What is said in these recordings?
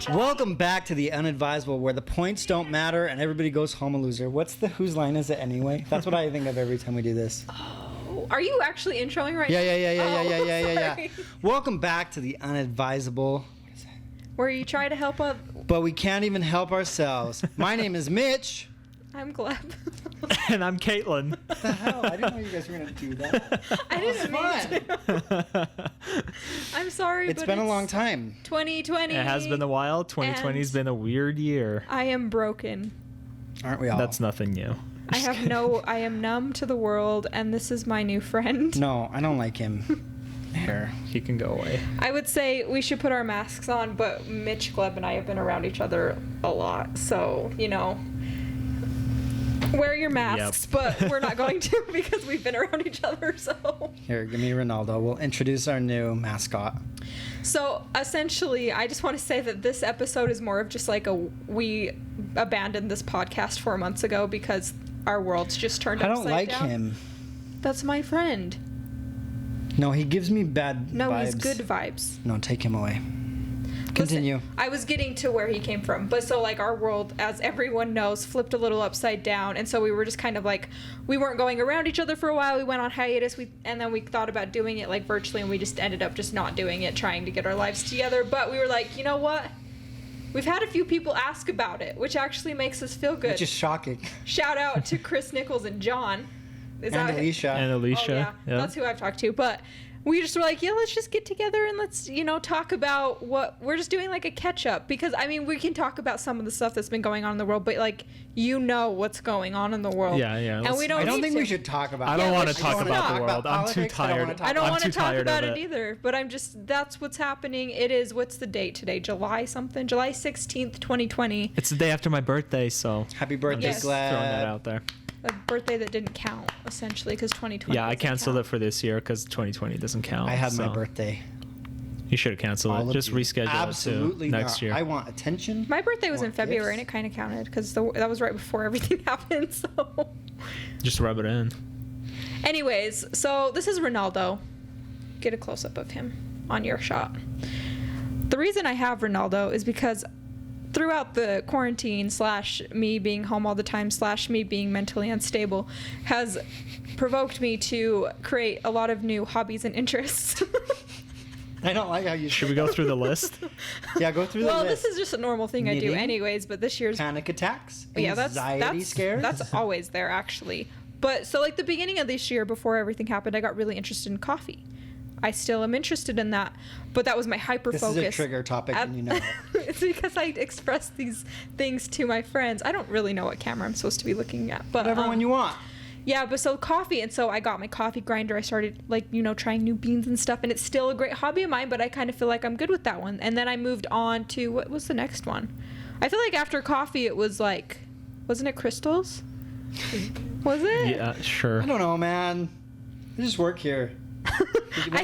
Welcome back to the Unadvisable, where the points don't matter and everybody goes home a loser. Whose line is it anyway? That's what I think of every time we do this. Oh, are you actually introing right now? Yeah. Welcome back to the Unadvisable, where you try to help up, but we can't even help ourselves. My name is Mitch. I'm Gleb. And I'm Caitlyn. What the hell? I didn't know you guys were going to do that. I didn't mean to. I'm sorry, It's been a long time. 2020. It has been a while. 2020's been a weird year. I am broken. Aren't we all? That's nothing new. I am numb to the world, and this is my new friend. No, I don't like him. There. He can go away. I would say we should put our masks on, but Mitch, Gleb, and I have been around each other a lot, so, wear your masks, but we're not going to because we've been around each other, so. Here, give me Ronaldo. We'll introduce our new mascot. So, essentially, I just want to say that this episode is more of just like we abandoned this podcast 4 months ago because our world's just turned upside down. I don't like him. That's my friend. No, he gives me bad vibes. No, he's good vibes. No, take him away. Continue. Listen, I was getting to where he came from, but so like our world, as everyone knows, flipped a little upside down, and so we were just kind of like, we weren't going around each other for a while. We went on hiatus, and then we thought about doing it like virtually, and we just ended up just not doing it, trying to get our lives together. But we were like, you know what? We've had a few people ask about it, which actually makes us feel good. Which is shocking. Shout out to Chris Nichols and John. And Alicia. Oh, yeah. That's who I've talked to. But we just were like, yeah, let's just get together and let's, talk about what we're just doing, like a catch up. Because, we can talk about some of the stuff that's been going on in the world, but what's going on in the world. Yeah. And I don't think we should talk about it. I don't want to talk about the world. I'm too tired. I don't want to talk about it either. But that's what's happening. It is, what's the date today? July something? July 16th, 2020. It's the day after my birthday, so. Happy birthday, Yes. Gleb. Throwing that out there. A birthday that didn't count, essentially, because 2020 Yeah, I canceled it for this year because 2020 doesn't count. I had my birthday. You should have canceled it. Just reschedule Absolutely it to next year. I want attention. My birthday was in February, and it kind of counted because that was right before everything happened. So, just rub it in. Anyways, so this is Ronaldo. Get a close up of him on your shot. The reason I have Ronaldo is because throughout the quarantine / me being home all the time / me being mentally unstable has provoked me to create a lot of new hobbies and interests. I don't like how you. Should we go through the list? Yeah, go through the list. Well, this is just a normal thing I do anyways, but this year's panic attacks, anxiety scares. That's always there actually. But so like the beginning of this year, before everything happened, I got really interested in coffee. I still am interested in that, but that was my hyper focus. This is a trigger topic, and you know it. It's because I express these things to my friends. I don't really know what camera I'm supposed to be looking at, but whatever one you want. Yeah, but so coffee, and so I got my coffee grinder. I started trying new beans and stuff, and it's still a great hobby of mine, but I kind of feel like I'm good with that one. And then I moved on to, what was the next one? I feel like after coffee it was like, wasn't it crystals? Was it? Yeah, sure. I don't know, man. I just work here. Okay,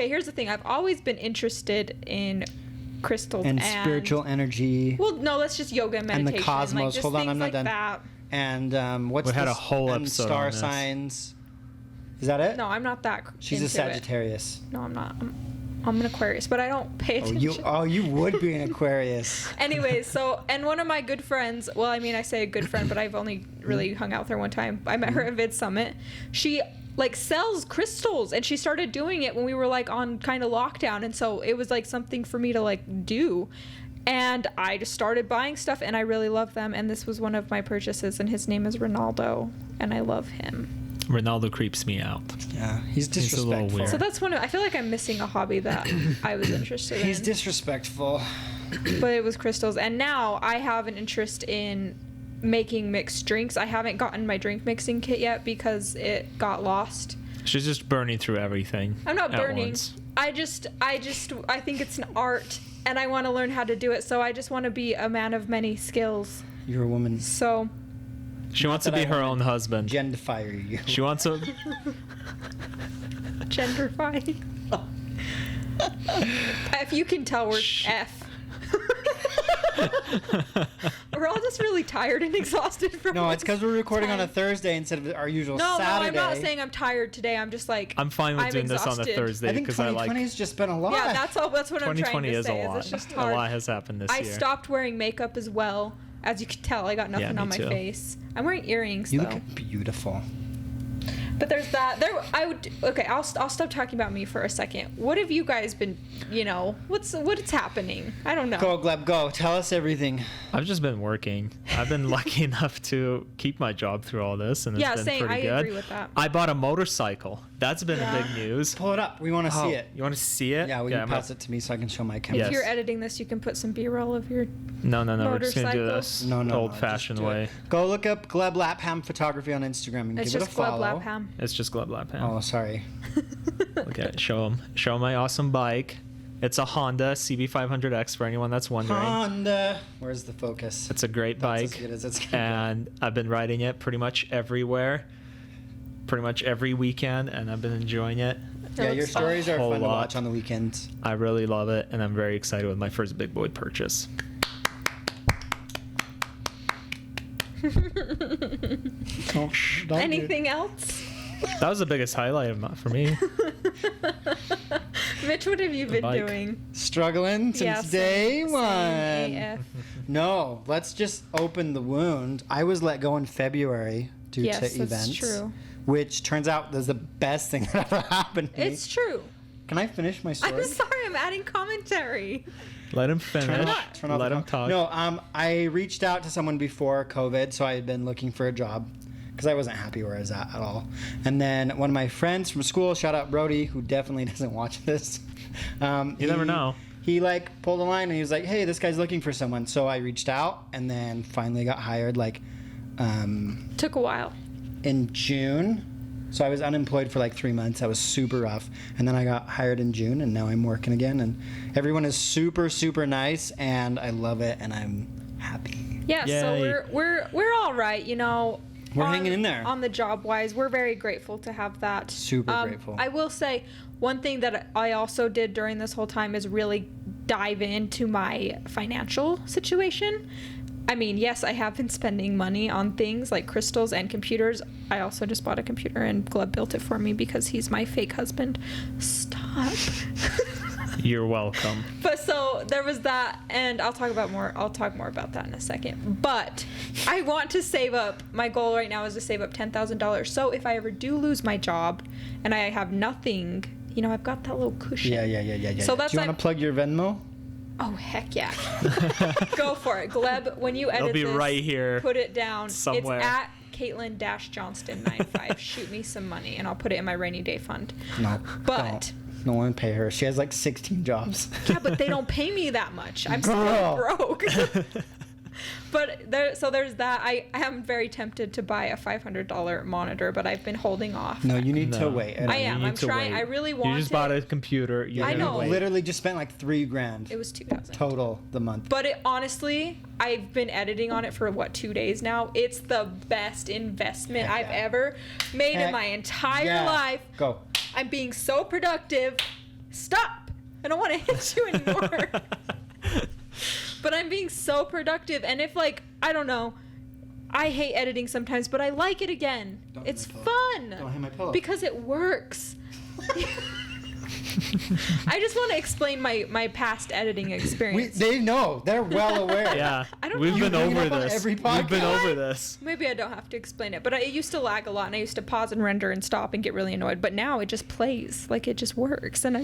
here's the thing. I've always been interested in crystals and spiritual energy. Well, no, that's just yoga and meditation. And the cosmos. Just Hold on, I'm not done. That. And we had a whole episode star on this. signs. Is that it? No, I'm not that. She's a Sagittarius. No, I'm not. I'm an Aquarius, but I don't pay attention. You would be an Aquarius. Anyways, and one of my good friends, well, I say a good friend, but I've only really hung out with her one time. I met her at Vid Summit. She sells crystals, and she started doing it when we were on kind of lockdown, and so it was something for me to do. And I just started buying stuff, and I really love them, and this was one of my purchases, and his name is Ronaldo, and I love him. Ronaldo creeps me out. Yeah, he's disrespectful. He's a little weird. So that's I feel like I'm missing a hobby that I was interested in. He's disrespectful. But it was crystals. And now I have an interest in making mixed drinks. I haven't gotten my drink mixing kit yet because it got lost. She's just burning through everything. I'm not burning. Once. I think it's an art, and I want to learn how to do it. So I just want to be a man of many skills. You're a woman. So... She wants to be her own husband. Genderfire you. She wants to... Genderfy. If you can tell, we're F. We're all just really tired and exhausted from No, it's because we're recording on a time. Thursday instead of our usual No, Saturday. I'm not saying I'm tired today. I'm just like I'm fine with doing this on a exhausted. Thursday I think because I 2020 like. has just been a lot. Yeah, that's all. That's what I'm trying 2020 to is say. a lot. It's just A hard. lot has happened this I year. stopped wearing makeup as well. As you can tell, I got nothing me on my too. face. I'm wearing earrings You though. look beautiful. But there's that. I would. Okay, I'll stop talking about me for a second. What have you guys been? What's happening? I don't know. Go, Gleb, go. Tell us everything. I've just been working. I've been lucky enough to keep my job through all this, and it's Yeah, been same. pretty I good. agree with that. I bought a motorcycle. That's been Yeah. a big news. Pull it up. We want to see it. You want to see it? Yeah, will you I'm pass not- it to me so I can show my camera? Yes. If you're editing this, you can put some B-roll of your. No. We're just gonna do Motorcycle? this No, old-fashioned just do way. it. Go look up Gleb Lapham Photography on Instagram and It's give it a just Gleb follow. Lapham. It's just Gleb Lap Ham. Oh, sorry. Look at it. Show them my awesome bike. It's a Honda CB500X for anyone that's wondering. Honda. Where's the focus? It's a great That's as bike, good as it's gonna and I've been riding it pretty much everywhere, pretty much every weekend, and I've been enjoying it. Yeah, your looks fun. stories are Whole fun to lot. watch on the weekends. I really love it, and I'm very excited with my first big boy purchase. Anything else? That was the biggest highlight for me. Mitch, what have you been bike. doing? Struggling since Yeah, day same one. AF. No, let's just open the wound. I was let go in February due Yes, to that's events, true. which turns out is the best thing that ever happened to me. It's true. Can I finish my story? I'm sorry, I'm adding commentary. Let him finish. Turn off Let the him phone. talk. No, I reached out to someone before COVID, so I had been looking for a job because I wasn't happy where I was at all. And then one of my friends from school, shout out Brody, who definitely doesn't watch this. You never know. He pulled a line and he was like, "Hey, this guy's looking for someone." So I reached out and then finally got hired Took a while. in June. So I was unemployed for 3 months. That was super rough. And then I got hired in June, and now I'm working again. And everyone is super, super nice, and I love it, and I'm happy. Yeah, so Yay. we're all right, We're hanging in there. On the job wise, we're very grateful to have that. Super grateful. I will say one thing that I also did during this whole time is really dive into my financial situation. I mean, yes, I have been spending money on things like crystals and computers. I also just bought a computer and Gleb built it for me because he's my fake husband. Stop. You're welcome. But so there was that, and I'll talk more about that in a second. But I want to save up. My goal right now is to save up $10,000. So if I ever do lose my job and I have nothing, I've got that little cushion. Yeah. So Do that's you want to plug your Venmo? Oh, heck yeah. Go for it. Gleb, when you edit It'll be this, right here put it down. somewhere. It's at Caitlyn-Johnston95. Shoot me some money, and I'll put it in my rainy day fund. No. But- don't. No one pay her. She has 16 jobs. Yeah, but they don't pay me that much. I'm Girl. still broke. But there's that. I am very tempted to buy a $500 monitor, but I've been holding off. No, you need to No. wait. I You am. need I'm to trying. wait. I really want You just it. bought a computer. You're I gonna know. wait. Literally just spent $3,000 It was 2,000 total the month. But it honestly, I've been editing on it for 2 days now. It's the best investment Heck I've yeah. ever made in Heck my entire yeah. life. Go. I'm being so productive. Stop! I don't want to hit you anymore. But I'm being so productive, and if I don't know, I hate editing sometimes, but I like it again. Don't hit It's my pillow. fun. Don't hit my pillow. Because it works. I just want to explain my past editing experience. They know. They're well aware. Yeah, I don't we've know. been You bring it over up on this. every We've been podcast. over this. Maybe I don't have to explain it, but it used to lag a lot, and I used to pause and render and stop and get really annoyed. But now it just plays, it just works, and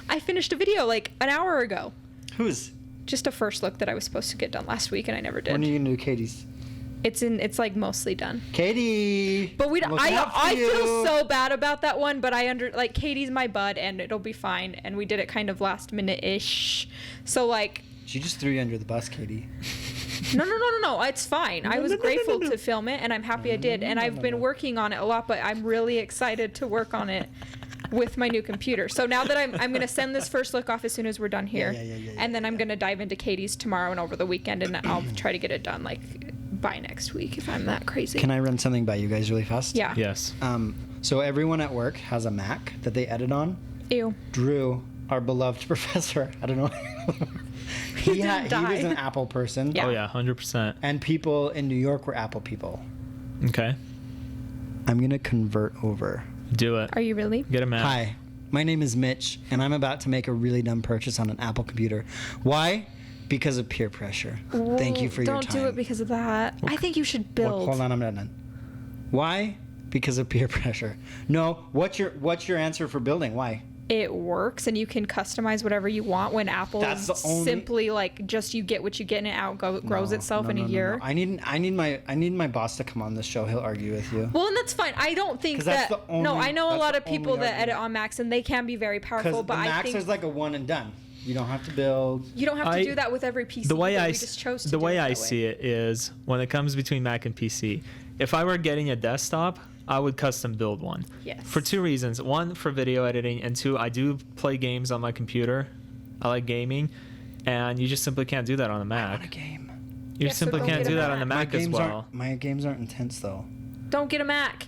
I finished a video an hour ago, Who's? just a first look that I was supposed to get done last week, and I never did. When are you gonna do Katie's? It's mostly done. Katie. But I'm looking out for I you. feel so bad about that one, but Katie's my bud, and it'll be fine. And we did it kind of last minute ish, so She just threw you under the bus, Katie. No, it's fine. I was grateful to film it, and I'm happy I did. And I've been working on it a lot, but I'm really excited to work on it with my new computer. So now that I'm going to send this first look off as soon as we're done here. And then I'm going to dive into Katie's tomorrow and over the weekend, and I'll try to get it done by next week if I'm that crazy. Can I run something by you guys really fast? Yeah. Yes. So everyone at work has a Mac that they edit on. Ew. Drew, our beloved professor, I don't know. he didn't was die. an Apple person. Yeah. Oh yeah, 100%. And people in New York were Apple people. Okay, I'm gonna convert over. do it. Are you really? Get a Mac. Hi, my name is Mitch, and I'm about to make a really dumb purchase on an Apple computer. Why? Because of peer pressure. Thank you for your time. Don't do it because of that. I think you should Well, build. hold on, I'm not done. Why? Because of peer pressure. No. What's your answer for building? Why? It works, and you can customize whatever you want. When Apple That's is the only- simply like just you get what you get, and it outgrows itself in a year. I need my boss to come on this show. He'll argue with you. Well, and that's fine. I don't think 'Cause that. that's the No, only- I know a that's lot the of people only that edit argument. on Macs, and they can be very powerful. Because But the I Max think is like a one and done. You don't have to build. you don't have to I- do that with every PC. The way but I we just chose to the do way it I that see it is when it comes between Mac and PC. If I were getting a desktop, I would custom build one. Yes. For two reasons. One, for video editing, and two, I do play games on my computer. I like gaming, and you just simply can't do that on a I want Mac. a game. You Yeah, so simply don't can't get a do that on the Mac. Mac as well. My games aren't intense though. Don't get a Mac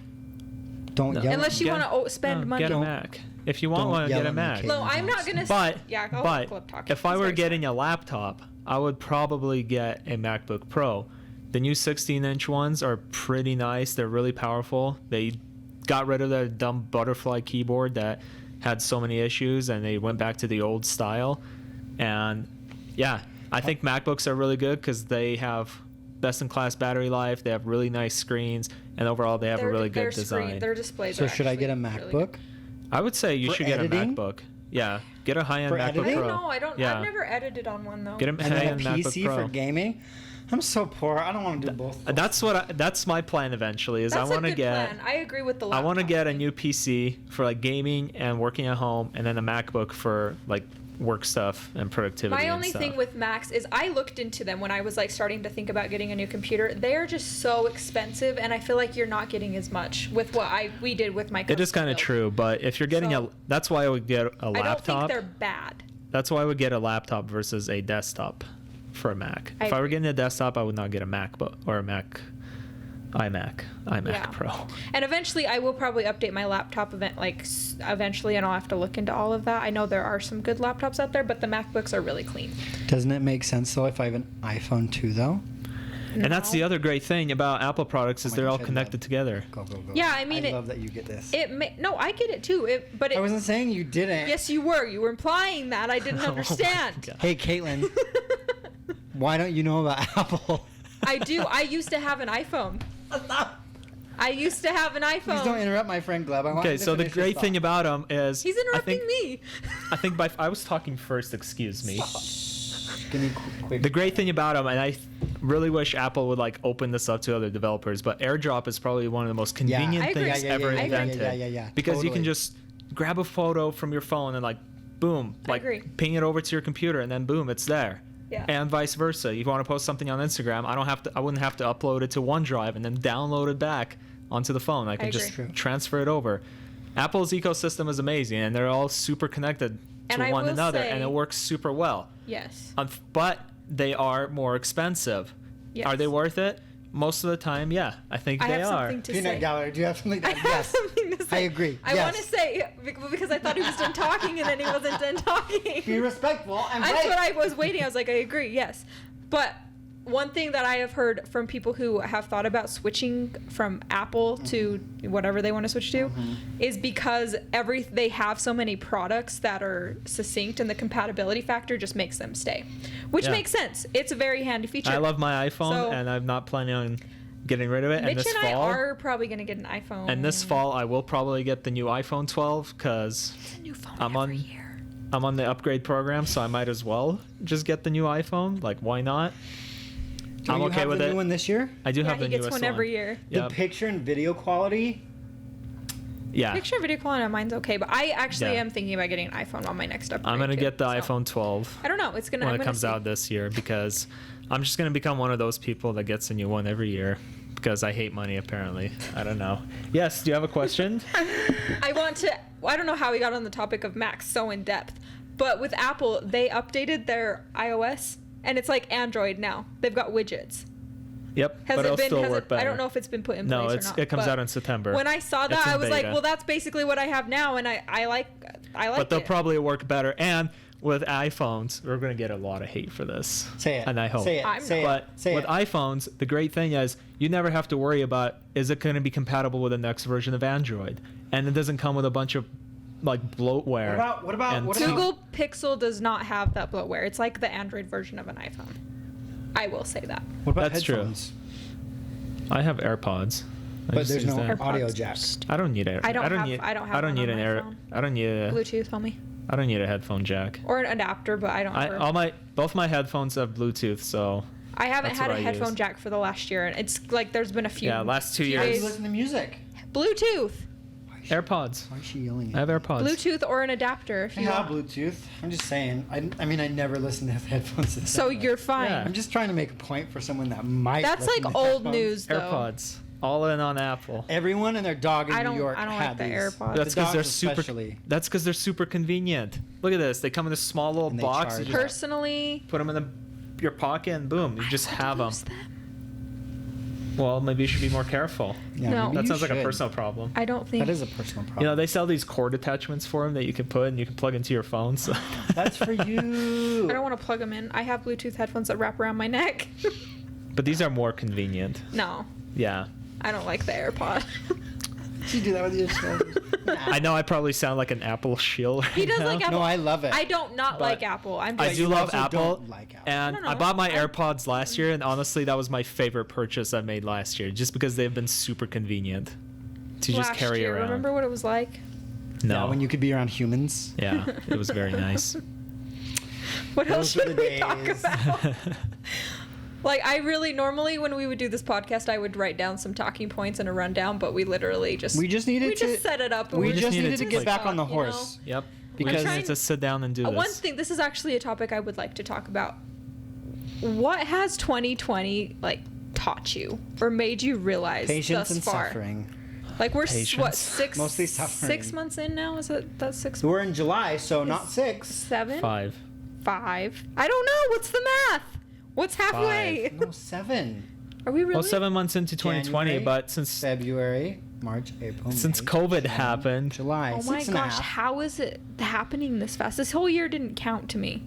Don't No. yell. at unless me. you Get- want to spend no, money. Get a Mac. If you want Don't one, yell get a at me, Mac. Caitlyn. No, I'm not gonna. But yeah, I'll but flip talk. if I He's were very getting a laptop, I would probably get a MacBook Pro. The new 16-inch ones are pretty nice. They're really powerful. They got rid of the dumb butterfly keyboard that had so many issues, and they went back to the old style. And yeah, I think MacBooks are really good because they have best-in-class battery life. They have really nice screens, and overall they have a really good design. Their displays. So are should I get a actually really MacBook? good. I would say you For should get editing? a MacBook. Yeah, get a high-end For MacBook editing? I Pro. don't know. I don't. Yeah. I've never edited on one though. Get a And then a high-end MacBook PC Pro. for gaming? I'm so poor. I don't want to do both. That's my plan eventually. Is That's I want a to good get plan. I agree with the I laptop. want to get a new PC for like gaming and working at home, and then a MacBook for like work stuff and productivity. My and only stuff. thing with Macs is I looked into them when I was like starting to think about getting a new computer. They are just so expensive, and I feel like you're not getting as much with what we did with my. It is kind of true, but if you're getting So- that's why I would get a I don't think laptop. they're bad. That's why I would get a laptop versus a desktop for a Mac. I If I were agree. getting a desktop, I would not get a MacBook or a iMac Yeah. Pro. And eventually, I will probably update my laptop eventually, and I'll have to look into all of that. I know there are some good laptops out there, but the MacBooks are really clean. Doesn't it make sense though if I have an iPhone 2 though? And that's the No. other great thing about Apple products is Oh my they're gosh, all I love- connected together. Go. Yeah, I mean, I love that you get this. No, I get it too. But I wasn't saying you didn't. Yes, you were. You were implying that. I didn't Oh my understand. God. Hey, Caitlyn, why don't you know about Apple? I do. I used to have an iPhone. I used to have an Please don't iPhone. interrupt my friend Gleb. I want Okay, you to so the finish your great thing thought. about them is He's interrupting me. I think I was talking first. Excuse me. Give me quick. The great thing about them, and I really wish Apple would like open this up to other developers, but AirDrop is probably one of the most convenient I agree. things Yeah, ever I agree. invented. Yeah. Because you can Totally. just grab a photo from your phone and like, boom, I like agree. ping it over to your computer, and then boom, it's there. Yeah. And vice versa. You want to post something on Instagram, I wouldn't have to upload it to OneDrive and then download it back onto the phone. I can agree. just True. transfer it over. Apple's ecosystem is amazing, and they're all super connected And to I one will another, say- and it works super well. Yes. But they are more expensive. Yes. Are they worth it? Most of the time, yeah. I think I they have are. something to Peanut say. Gallery, do you have something to I add? have Yes. something to say. I agree. I Yes. want to say because I thought he was done talking and then he wasn't done talking. Be respectful and That's right. what I was waiting. I was like, I agree, yes. But one thing that I have heard from people who have thought about switching from Apple to whatever they want to switch to is because they have so many products that are succinct, and the compatibility factor just makes them stay, which Yeah. makes sense. It's a very handy feature. I love my iPhone, So- and I'm not planning on getting rid of it. Mitch and this and I fall, are probably going to get an iPhone. and this fall, I will probably get the new iPhone 12 because It's a new phone I'm every on- year. I'm on the upgrade program, so I might as well just get the new iPhone. Like, why not? Do I'm you okay have with the it. new one this year? I do Yeah, have he the gets newest one every year. Yep. The picture and video quality. Yeah. Picture video quality on mine's okay, but I actually Yeah. am thinking about getting an iPhone on my next upgrade. I'm gonna too, get the so. iPhone 12 I don't know. It's gonna when I'm it gonna comes see. out this year because I'm just gonna become one of those people that gets a new one every year because I hate money apparently. I don't know. Yes. Do you have a question? I don't know how we got on the topic of Macs so in depth, but with Apple, they updated their iOS and it's like Android now. They've got widgets. Yep. Has but it it'll been? still Has work it, better. I don't know if it's been put in No, place or not. it comes but out in September. When I saw It's that, in I was like, beta. well, that's basically what I have now, and I like But they'll it. probably work better. And with iPhones, we're gonna get a lot of hate for this. Say it. And I hope. Say it. I'm Say not. it. But Say with it. iPhones, the great thing is you never have to worry about is it going to be compatible with the next version of Android, and it doesn't come with a bunch of like bloatware. What about Google Pixel does not have that bloatware. It's like the Android version of an iPhone. I will say that. What about That's true. headphones? I have AirPods. I But just there's use no that. audio AirPods jack. I don't need it. I don't have need one on an my air. phone. I don't need a. Bluetooth only. I don't need a headphone jack. Or an adapter, but I don't. Both my headphones have Bluetooth, so. I haven't That's had a what I headphone use. jack for the last year, and it's like there's been a few. Yeah, last 2 How do years. you listen to music? Bluetooth, AirPods. Why is she yelling I at have me? AirPods. Bluetooth, or an adapter if I you have want. Bluetooth. I'm just saying. I mean, I never listen to headphones. To So that. you're fine. Yeah. I'm just trying to make a point for someone that might. That's listen like to old headphones. news, though. AirPods. All in on Apple. Everyone and their dog in I New don't- York I don't had like the these. AirPods. That's The because they're dogs super. especially. That's because they're super convenient. Look at this. They come in a small little And they box. You charge. just Personally, put them in your pocket and boom, you just have them. use them. Well, maybe you should be more careful. Yeah, No. maybe That you sounds like a should. personal problem. I don't think. That is a personal problem. You know, they sell these cord attachments for them that you can put and you can plug into your phone. So. That's for you. I don't want to plug them in. I have Bluetooth headphones that wrap around my neck. But these are more convenient. No, Yeah. I don't like the AirPod. You do that with your shoulders. I know I probably sound like an Apple shill right He does now. like Apple. No, I love it. I don't not But like Apple. I'm I just. do you love also Apple, don't like Apple. and No, I bought my I- AirPods last year, and honestly, that was my favorite purchase I made last year, just because they've been super convenient to just last carry year. around. Remember what it was like? No, Yeah, when you could be around humans. yeah, it was very nice. What else Those were should the we talk days. about? Like, I really normally when we would do this podcast, I would write down some talking points and a rundown, but we literally just We just needed to. set it up. And We we're just needed needed to to get click. back on the You know? horse. Yep, Because- we need to sit down and do this. One thing, this is actually a topic I would like to talk about. What has 2020 like taught you or made you realize Patience thus and far? suffering. Like we're Patience. six Mostly suffering. 6 months in now? Is it that's 6 We're in July, so not Is- 6. 7? 5. 5? I don't know. What's the math? What's halfway? No, 7. Are we really? Well, 7 months into 2020, January, but since February, March, April, Since May, COVID June, happened. July. Oh my 6.5. gosh, how is it happening this fast? This whole year didn't count to me.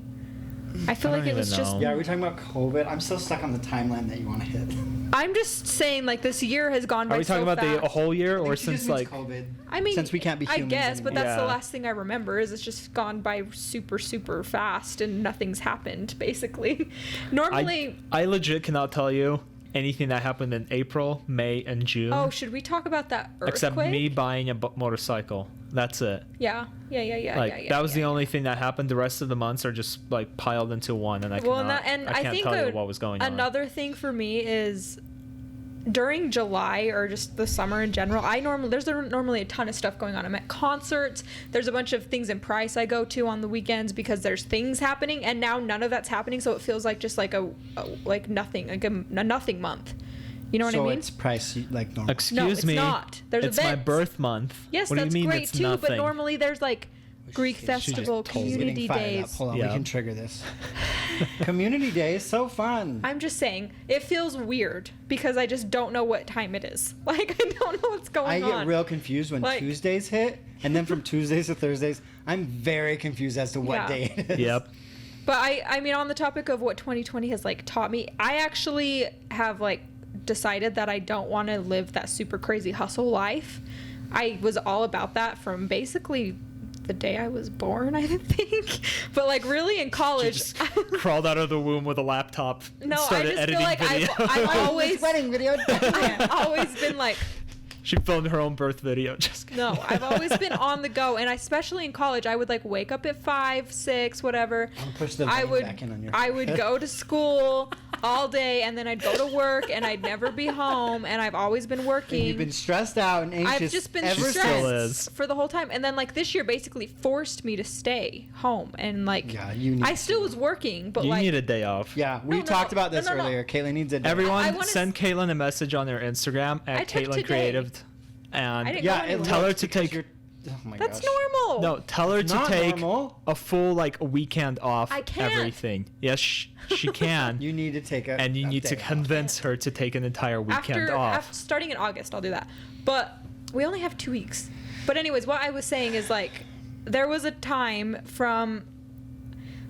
I feel I like don't it was even just. know. Yeah, are we talking about COVID? I'm still stuck on the timeline that you want to hit. I'm just saying, like, this year has gone by are we talking so about fast. the whole year I or think she just since means like COVID. I mean, since we can't be I humans guess, but anymore. that's the Yeah. last thing I remember is it's just gone by super, super fast and nothing's happened, basically. Normally, I legit cannot tell you anything that happened in April, May, and June. oh, should we talk about that earthquake? except me buying a motorcycle. That's it. Yeah. Like that was the only thing that happened. The rest of the months are just like piled into one, and I Well, cannot. and I I can't think tell you what was going on. another thing for me is during July or just the summer in general, there's normally a ton of stuff going on. I'm at concerts. There's a bunch of things in Price I go to on the weekends because there's things happening, and now none of that's happening. So it feels like just like a nothing, like a nothing month. You know what I So mean? it's price like normal. Excuse it's me. not. There's it's my events. birth month. Yes, what that's do you mean great it's too. nothing? But normally there's like Greek She just festival, told me. community Getting fired up. days. Hold on, Yeah. we can trigger this. Community Day is so fun. I'm just saying, it feels weird because I just don't know what time it is. Like, I don't know what's going I on. get real confused when Like- Tuesdays hit, and then from Tuesdays to Thursdays, I'm very confused as to what Yeah. day it is. Yep. But I mean, on the topic of what 2020 has like taught me, I actually have like decided that I don't want to live that super crazy hustle life. I was all about that from basically the day I was born, I think. But like really in She college, just crawled out of the womb with a laptop. No, and I started just feel editing like I've videos. always wedding video. I've always been like, She filmed her own birth video. Just kidding. no, I've always been on the go, and especially in college, I would like wake up at 5, 6, whatever. I'll push the I vein would back in on your I would go to school all day, and then I'd go to work, and I'd never be home, and I've always been working. You've been stressed out and anxious. I've just been ever She still stressed is. for the whole time, and then like this year basically forced me to stay home, and like Yeah, you need I still to. was working, but You like need a day off. Yeah, we No, talked about this no. earlier. Caitlyn needs a day. Everyone, I wanna send Caitlyn a message on their Instagram I at took Caitlyn today. Creative, and I didn't Yeah, go it anywhere. Tell her looks to because take- you're- Oh my That's gosh. normal. no, tell her It's to not take normal. a full like a weekend off. I can't. Everything. Yes, she can. You need to take a. and you a need to day off. convince her to take an entire weekend off. After starting in August, I'll do that. But we only have 2 weeks. But anyways, what I was saying is like there was a time from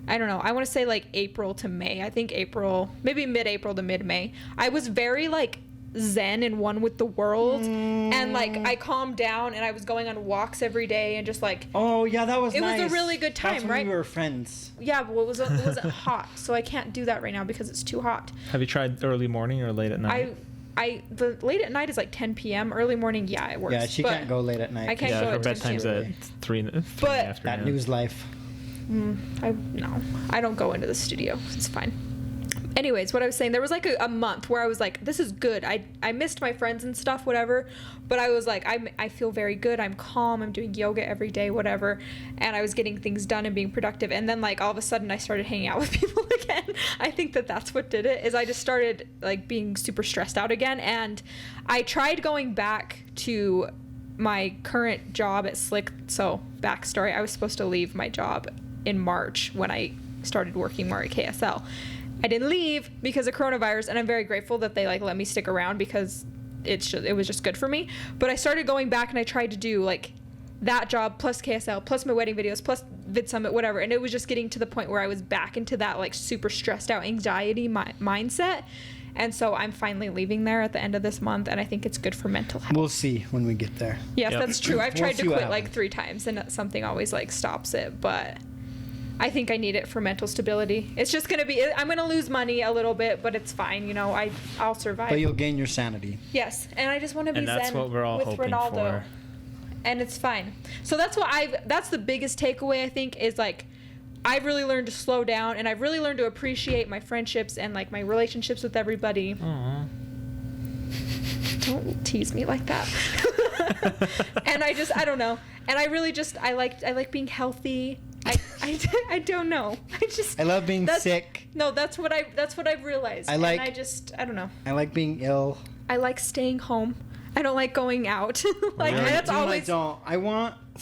I don't know. I want to say like April to May. I think April, maybe mid-April to mid-May. I was very like zen and one with the world, and like I calmed down and I was going on walks every day and just like, Oh yeah, that was it nice. was a really good time, That's when right? we were friends. Yeah, but it wasn't hot, so I can't do that right now because it's too hot. Have you tried early morning or late at night? The late at night is like 10 p.m. Early morning, yeah, it works. Yeah, she but can't go late at night. I can't Yeah, go her at 10 bedtime's p.m. at 3 in the But- afternoon. That news life. I don't go into the studio. It's fine. Anyways, what I was saying, there was like a month where I was like, this is good. I missed my friends and stuff, whatever. But I was like, I feel very good. I'm calm. I'm doing yoga every day, whatever. And I was getting things done and being productive. And then like all of a sudden I started hanging out with people again. I think that's what did it, is I just started like being super stressed out again. And I tried going back to my current job at Slick. So backstory, I was supposed to leave my job in March when I started working more at KSL. I didn't leave because of coronavirus, and I'm very grateful that they like let me stick around because it was just good for me. But I started going back and I tried to do like that job plus KSL plus my wedding videos plus Vid Summit, whatever, and it was just getting to the point where I was back into that like super stressed out anxiety mindset. And so I'm finally leaving there at the end of this month, and I think it's good for mental health. We'll see when we get there. Yes, Yep. that's true. I've We'll tried see to what quit like happens. 3 times, and something always like stops it. But I think I need it for mental stability. It's just gonna be. I'm gonna lose money a little bit, but it's fine. You know, I'll survive. But you'll gain your sanity. Yes, and I just want to be And that's zen what we're all with hoping Ronaldo, for. and it's fine. So that's the biggest takeaway, I think, is like I've really learned to slow down, and I've really learned to appreciate my friendships and like my relationships with everybody. Aw. Don't tease me like that. And I don't know. And I really just I like being healthy. I don't know. I love being that's- sick. No, that's what I've realized. I like- And I don't know. I like being ill. I like staying home. I don't like going out. Like Really? that's You know what always I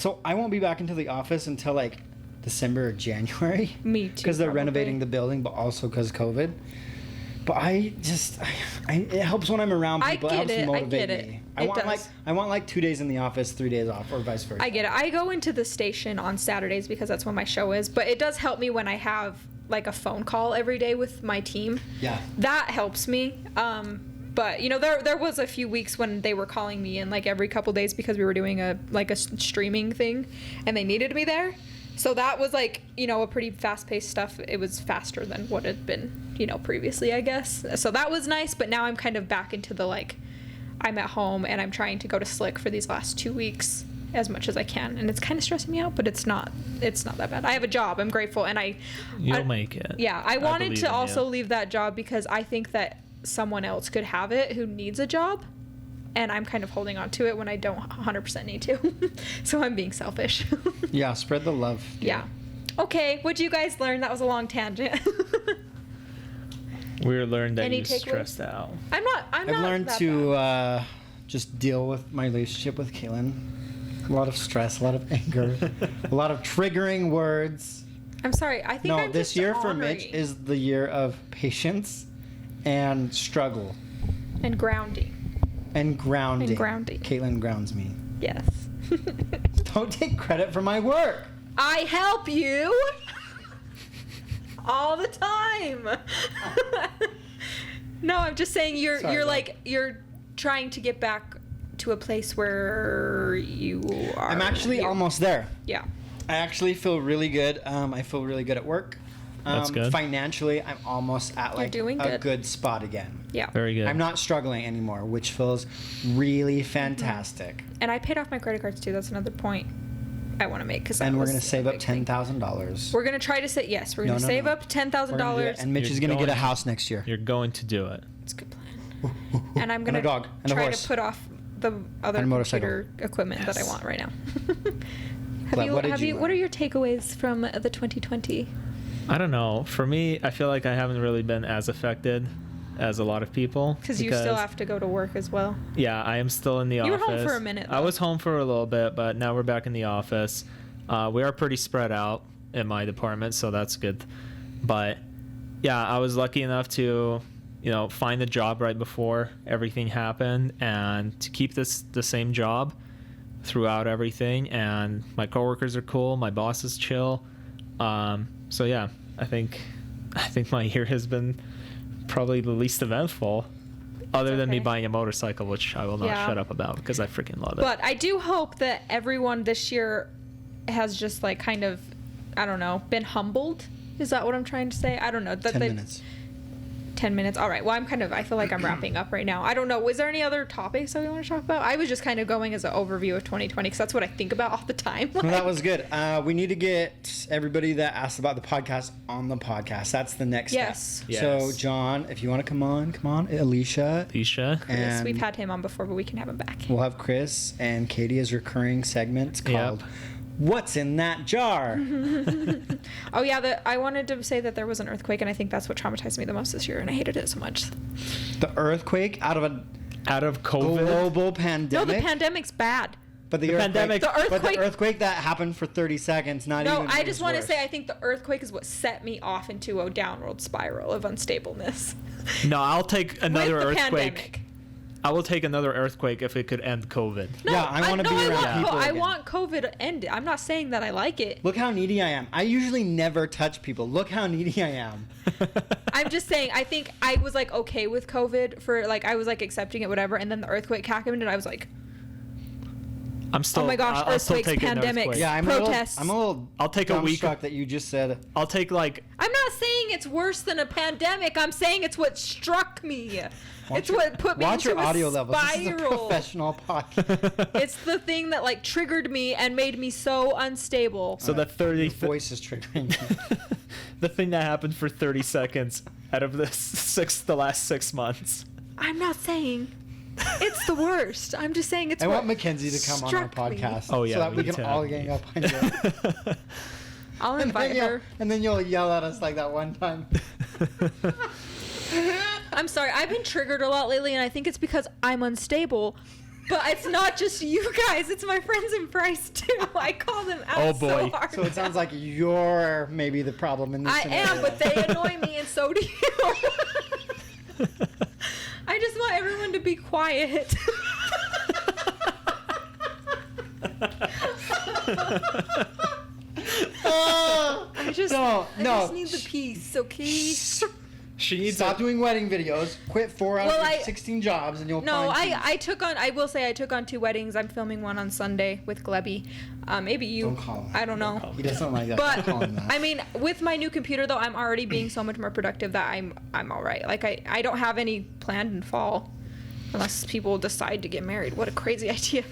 don't. I won't be back into the office until like December or January. me too. Because they're probably. renovating the building, but also because COVID. But it helps when I'm around I people. get It helps it, I motivate get it. me. It does. I want like 2 days in the office, 3 days off, or vice versa. I get it. I go into the station on Saturdays because that's when my show is. But it does help me when I have like a phone call every day with my team. Yeah. That helps me. But you know, there was a few weeks when they were calling me in like every couple days because we were doing a streaming thing, and they needed me there. So that was like, you know, a pretty fast-paced stuff. It was faster than what had been, you know, previously, I guess. So that was nice. But now I'm kind of back into the like, I'm at home and I'm trying to go to Slick for these last 2 weeks as much as I can, and it's kind of stressing me out, but it's not that bad. I have a job. I'm grateful, and You'll make it. yeah, I wanted believe to in you. also leave that job because I think that someone else could have it who needs a job, and I'm kind of holding on to it when I don't 100% need to. So I'm being selfish. Yeah, spread the love. Yeah. Okay, what'd you guys learn? That was a long tangent. We learned that Any you're takeaways? stressed out. I'm I've not learned that to bad. just deal with my relationship with Caitlyn. A lot of stress, a lot of anger, a lot of triggering words. I'm sorry. I think No, I'm this just year for ornery Mitch is the year of patience and struggle and grounding. and grounding. And grounding. Caitlyn grounds me. Yes. Don't take credit for my work. I help you all the time. No, I'm just saying Sorry, you're Bob. like you're trying to get back to a place where you are. I'm actually you. almost there. Yeah. I actually feel really good. I feel really good at work. That's good. Financially, I'm almost at like doing a good. good spot again. Yeah. Very good. I'm not struggling anymore, which feels really fantastic. And I paid off my credit cards too. That's another point I want to make because And we're gonna save up $10,000. We're gonna try to say yes. We're No, gonna no, save no. up $10,000. We're gonna do it, and Mitch You're is gonna get a going- house next year. You're going to do it. It's a good plan. And I'm gonna a dog and a try horse. to put off the other And a motorcycle. computer equipment that I Yes. want right now. Glad, what did you What are learn? your takeaways from the 2020? I don't know. For me, I feel like I haven't really been as affected as a lot of people. Because you still have to go to work as well. Yeah, I am still in the You office. were home for a minute, I though. was home for a little bit, but now we're back in the office. We are pretty spread out in my department, so that's good. But yeah, I was lucky enough to, find a job right before everything happened, and to keep the same job throughout everything. And my coworkers are cool. My boss is chill. So yeah, I think my year has been probably the least eventful, other than me okay. buying a motorcycle, which I will not Yeah. shut up about because I freaking love it. But I do hope that everyone this year has just like kind of, I don't know, been humbled. Is that what I'm trying to say? I don't know. 10 minutes. 10 minutes. All right. Well, I feel like I'm wrapping up right now. I don't know. Was there any other topics that we want to talk about? I was just kind of going as an overview of 2020 because that's what I think about all the time. Well, that was good. We need to get everybody that asked about the podcast on the podcast. That's the next Yes. step. Yes. So, John, if you want to come on. Alicia. Alicia. Chris, And we've had him on before, but we can have him back. we'll have Chris and Katie as recurring segments Yep. called What's in That Jar? Oh, yeah. I wanted to say that there was an earthquake, and I think that's what traumatized me the most this year, and I hated it so much. The earthquake out of a Out of COVID. global No, pandemic. the pandemic's bad. But the pandemic- earthquake, The but the earthquake- earthquake that happened for 30 seconds, not No, even. I just want to worse. say I think the earthquake is what set me off into a downward spiral of unstableness. No, I'll take another With the earthquake. pandemic. I will take another earthquake if it could end COVID. No, Yeah, I wanna be around people I again. want COVID to end. I'm not saying that I like it. Look how needy I am. I usually never touch people. Look how needy I am. I'm just saying, I think I was like okay with COVID for like, I was like accepting it, whatever. And then the earthquake happened and I was like, I'm still. oh my gosh, I'll still earthquakes, take an pandemics. earthquake. Yeah, Protests. I'm a little. I'll take a week. dumbstruck that you just said. I'll take like. I'm not saying it's worse than a pandemic. I'm saying it's what struck me. It's what put me Watch into your audio a levels. This is a spiral. professional podcast. It's the thing that like triggered me and made me so unstable. So the 30. Your voice is triggering me. The thing that happened for 30 seconds out of the last 6 months. I'm not saying it's the worst. I'm just saying it's I what want Mackenzie to come on our struck me. podcast. Oh, yeah, so that we we need can to all have gang you. up on you. I'll invite her. And then you'll yell at us like that one time. I'm sorry. I've been triggered a lot lately, and I think it's because I'm unstable. But it's not just you guys. It's my friends in Price, too. I call them out Oh, so boy. hard. So it sounds like you're maybe the problem in this I scenario. am, but they annoy me, and so do you. I just want everyone to be quiet. I just, No, I no. just need the peace, okay? She needs Stop doing wedding videos. Quit 4 out Well, of your I- 16 jobs, and you'll No, find peace. I will say I took on 2 weddings. I'm filming one on Sunday with Glebby. Maybe you. Don't call him. I don't know. He doesn't like that. Don't call him But that. I mean, with my new computer though, I'm already being so much more productive that I'm all right. Like I don't have any planned in fall, unless people decide to get married. What a crazy idea!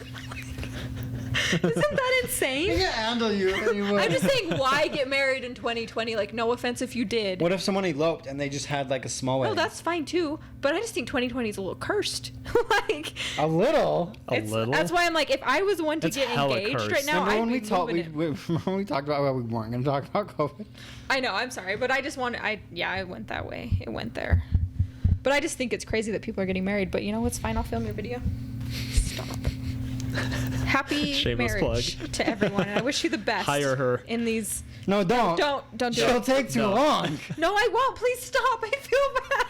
Isn't that I insane? can handle you anyway. I'm just saying, why get married in 2020? Like, no offense if you did. What if someone eloped and they just had like a small No, wedding? that's fine too. But I just think 2020 is a little cursed. Like, a little. a little. That's why I'm like, if I was one to That's get hella engaged cursed. right now, Remember I'd when be we talked? moving it. Remember when we talked about we weren't going to talk about COVID? I know, I'm sorry, but I just want I went that way. It went there. But I just think it's crazy that people are getting married. But you know what's fine? I'll film your video. Stop. Happy Shameless marriage plug. to everyone. And I wish you the best. Hire her. In these. No, don't. Don't do She'll it. take too No. long. No, I won't. Please stop. I feel bad.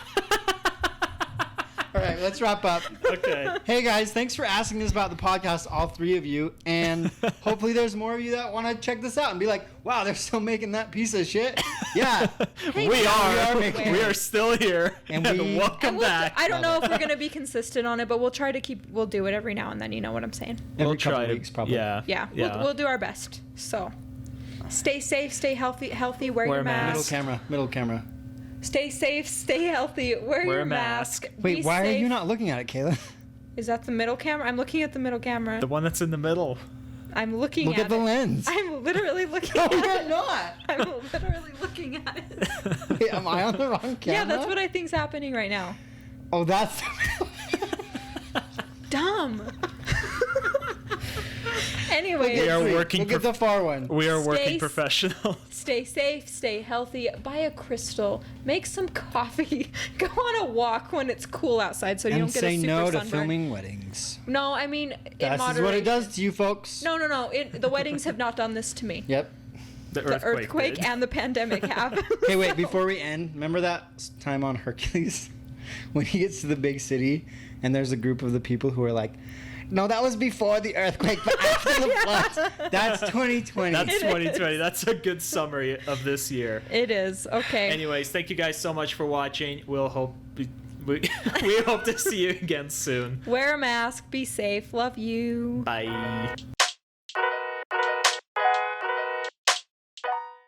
All right, let's wrap up. Okay. Hey guys, thanks for asking us about the podcast, all 3 of you, and hopefully there's more of you that want to check this out and be like, "Wow, they're still making that piece of shit." Yeah, Hey, we we are. are making We it. are still here. And And, we- welcome And we'll- back. I don't know Love if it. we're gonna be consistent on it, but we'll try to we'll do it every now and then. You know what I'm saying? every we'll couple try weeks probably. Yeah. Yeah. We'll do our best. So, stay safe, stay healthy, wear Wear your a mask. mask. Middle camera. Stay safe, stay healthy, wear Wear your a mask. Wait, be why are safe. you not looking at it, Caitlyn? Is that the middle camera? I'm looking at the middle camera. The one that's in the middle. I'm looking Look at at the it. lens. I'm literally looking No, at you're it. not. I'm literally looking at it. Wait, am I on the wrong camera? Yeah, that's what I think's happening right now. Oh, that's. Dumb. Anyway, We are working Look at the far one. We are Stay working s- professionals. stay safe, stay healthy, buy a crystal, make some coffee, go on a walk when it's cool outside so you And don't get say a super no to sunburn. filming weddings. No, I mean in That's moderation. what it does to you folks. No. The weddings have not done this to me. Yep. The earthquake did. and the pandemic have. Hey, wait, before we end, remember that time on Hercules when he gets to the big city and there's a group of the people who are like, No, that was before the earthquake, but after the floods. That's 2020. That's It 2020. is. That's a good summary of this year. It is. Okay. Anyways, thank you guys so much for watching. We hope to see you again soon. Wear a mask. Be safe. Love you. Bye.